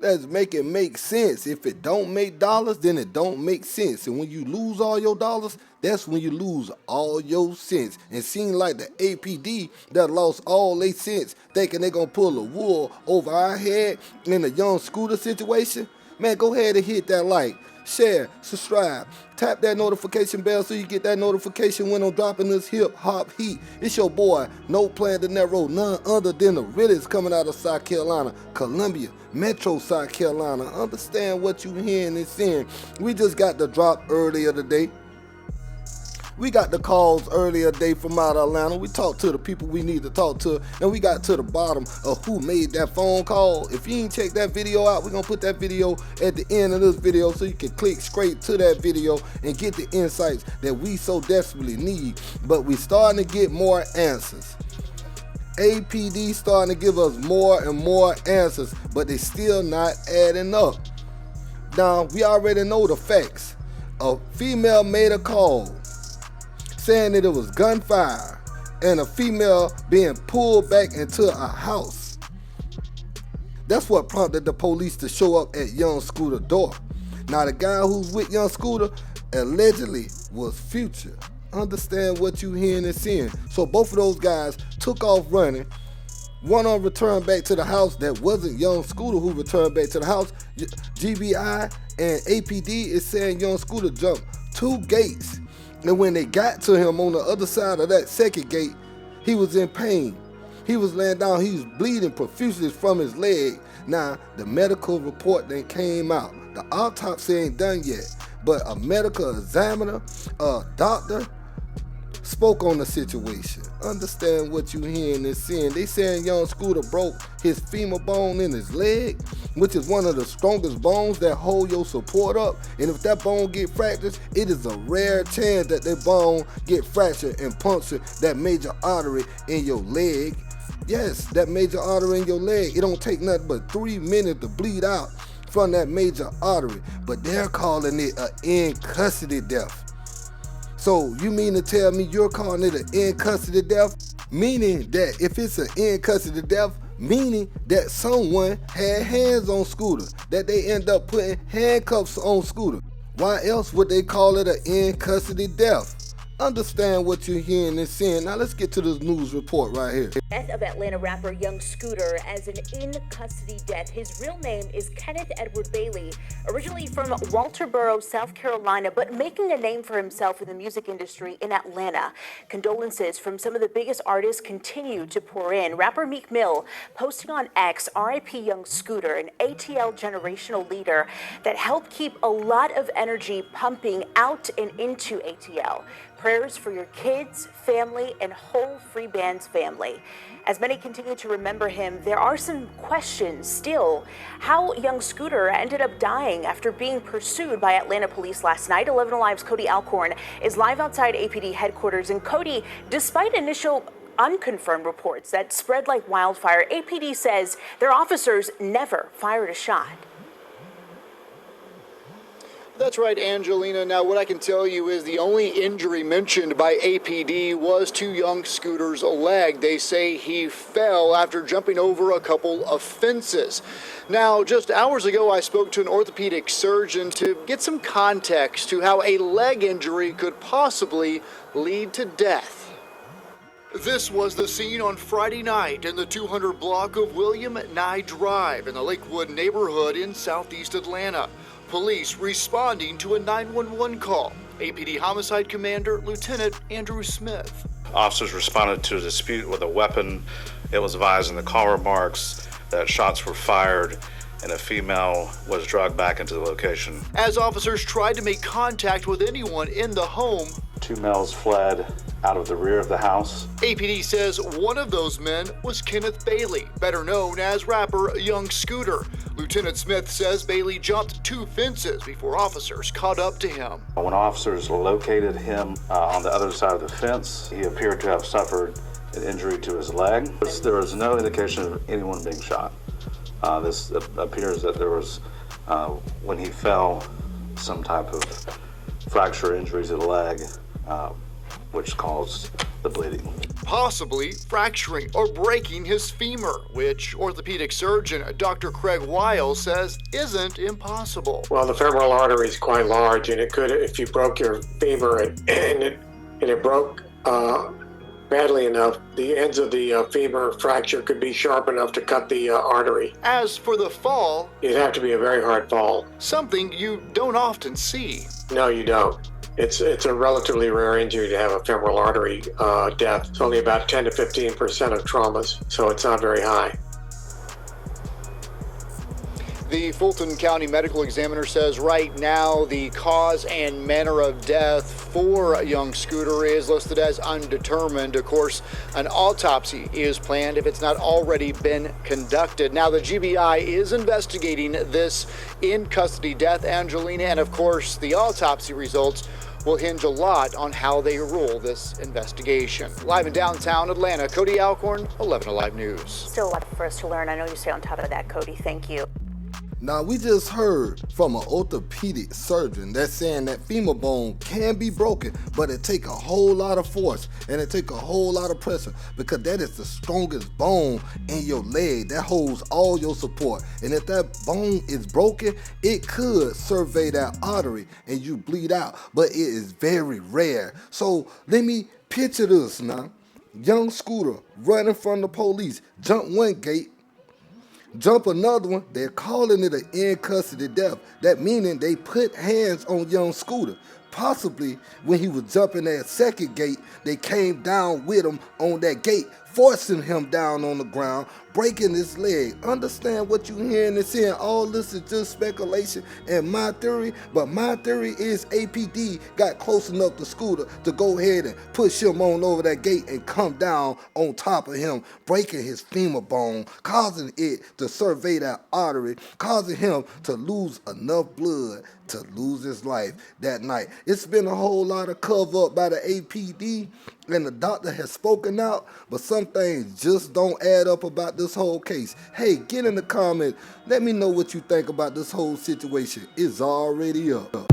Let's make it make sense. If it don't make dollars, then it don't make sense. And when you lose all your dollars, that's when you lose all your sense. And seem like the APD that lost all their sense, thinking they gonna pull the wool over our head in a young scooter situation, man, go ahead and hit that like, share, subscribe, tap that notification bell so you get that notification when I'm dropping this hip hop heat. It's your boy, NoPlayingDinero, none other than the realest coming out of South Carolina, Columbia, Metro South Carolina. Understand what you hearing and seeing. We just got the drop earlier today. We got the calls earlier today from out of Atlanta. We talked to the people we need to talk to, and we got to the bottom of who made that phone call. If you ain't check that video out, we're going to put that video at the end of this video so you can click straight to that video and get the insights that we so desperately need. But we starting to get more answers. APD starting to give us more and more answers, but they still not adding up. Now, we already know the facts. A female made a call saying that it was gunfire and a female being pulled back into a house. That's what prompted the police to show up at Young Scooter door. Now the guy who's with Young Scooter allegedly was Future. Understand what you hearing and seeing. So both of those guys took off running. One on returned back to the house. That wasn't Young Scooter who returned back to the house. GBI and APD is saying Young Scooter jumped 2 gates. And when they got to him on the other side of that second gate, he was in pain. He was laying down, he was bleeding profusely from his leg. Now, the medical report then came out. The autopsy ain't done yet, but a medical examiner, a doctor, spoke on the situation. Understand what you hearing and seeing. They saying Young Scooter broke his femur bone in his leg, which is one of the strongest bones that hold your support up. And if that bone get fractured, it is a rare chance that that bone get fractured and puncture that major artery in your leg. Yes, that major artery in your leg. It don't take nothing but 3 minutes to bleed out from that major artery. But they're calling it an in custody death. So you mean to tell me you're calling it an in custody death? Meaning that if it's an in custody death, meaning that someone had hands on Scooter, that they end up putting handcuffs on Scooter. Why else would they call it an in custody death? Understand what you're hearing and seeing. Now let's get to this news report right here. Death of Atlanta rapper Young Scooter as an in-custody death. His real name is Kenneth Edward Bailey, originally from Walterboro, South Carolina, but making a name for himself in the music industry in Atlanta. Condolences from some of the biggest artists continue to pour in. Rapper Meek Mill posting on X, RIP Young Scooter, an ATL generational leader that helped keep a lot of energy pumping out and into ATL. Prayers for your kids, family, and whole Free Band's family. As many continue to remember him, there are some questions still. How Young Scooter ended up dying after being pursued by Atlanta police last night. 11 Alive's Cody Alcorn is live outside APD headquarters. And Cody, despite initial unconfirmed reports that spread like wildfire, APD says their officers never fired a shot. That's right, Angelina. Now, what I can tell you is the only injury mentioned by APD was to Young Scooter's leg. They say he fell after jumping over a couple of fences. Now, just hours ago, I spoke to an orthopedic surgeon to get some context to how a leg injury could possibly lead to death. This was the scene on Friday night in the 200 block of William Nye Drive in the Lakewood neighborhood in southeast Atlanta. Police responding to a 911 call. APD Homicide Commander Lieutenant Andrew Smith. Officers responded to a dispute with a weapon. It was advised in the call remarks that shots were fired and a female was dragged back into the location. As officers tried to make contact with anyone in the home, 2 males fled out of the rear of the house. APD says one of those men was Kenneth Bailey, better known as rapper Young Scooter. Lieutenant Smith says Bailey jumped 2 fences before officers caught up to him. When officers located him on the other side of the fence, he appeared to have suffered an injury to his leg. There was no indication of anyone being shot. This appears that there was, when he fell, some type of fracture injury to the leg, which caused the bleeding. Possibly fracturing or breaking his femur, which orthopedic surgeon Dr. Craig Weil says isn't impossible. Well, the femoral artery is quite large, and it could, if you broke your femur and it broke badly enough, the ends of the femur fracture could be sharp enough to cut the artery. As for the fall, It'd have to be a very hard fall. something you don't often see. No, you don't. It's a relatively rare injury to have a femoral artery death. It's only about 10 to 15% of traumas, so it's not very high. The Fulton County Medical Examiner says right now the cause and manner of death for young Scooter is listed as undetermined. Of course, an autopsy is planned if it's not already been conducted. Now, the GBI is investigating this in-custody death, Angelina, and of course, the autopsy results will hinge a lot on how they rule this investigation. Live in downtown Atlanta, Cody Alcorn, 11 Alive News. Still a lot for us to learn. I know you stay on top of that, Cody. Thank you. Now, we just heard from an orthopedic surgeon that's saying that femur bone can be broken, but it take a whole lot of force and it take a whole lot of pressure because that is the strongest bone in your leg that holds all your support. And if that bone is broken, it could survey that artery and you bleed out, but it is very rare. So let me picture this now. Young Scooter running from the police, jump one gate, jump another one, they're calling it an in-custody death. That meaning they put hands on young Scooter. Possibly when he was jumping that second gate, they came down with him on that gate, forcing him down on the ground, breaking his leg. Understand what you're hearing and seeing. All this is just speculation and my theory, but my theory is APD got close enough to Scooter to go ahead and push him on over that gate and come down on top of him, breaking his femur bone, causing it to survey that artery, causing him to lose enough blood to lose his life that night. It's been a whole lot of cover up by the APD, and the doctor has spoken out, but some things just don't add up about this whole case. Hey, get in the comments. Let me know what you think about this whole situation. It's already up.